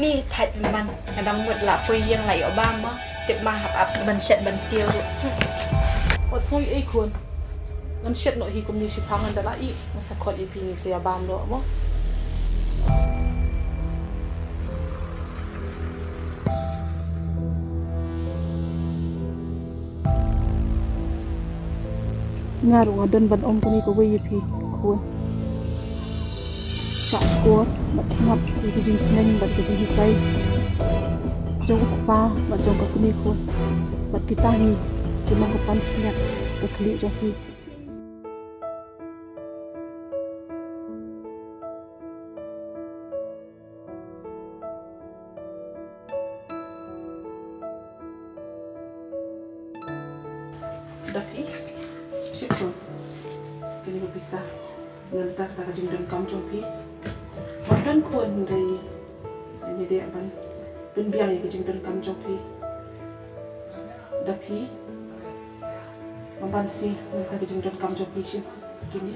นี่ถัดมันกระดำหมดละปุยยังไหลออกบ้างมั้งเต็มมาหับอับสบันเช็ดบันเตียวดู Wat zou je gewoon? Dan shit nog hier komt niet hangen dat ik. Dan zeg ik je niet zeer baan door, maar. Ngaruh ngadan ban om kuni ko wayi pi kun. Sa skor bat snap ki jing sneng bat jing hikai. Jong pa bat jong ka kuni kun. Bat kita hi cuma kapan siap ke kli joki. Tapi syukur kini ko bisa ngantar ta jing dan kam joki. Badan kun dari ini dia ban biang ya jing dan kam joki. Tapi membansi mereka jing dan kam joki sih kini.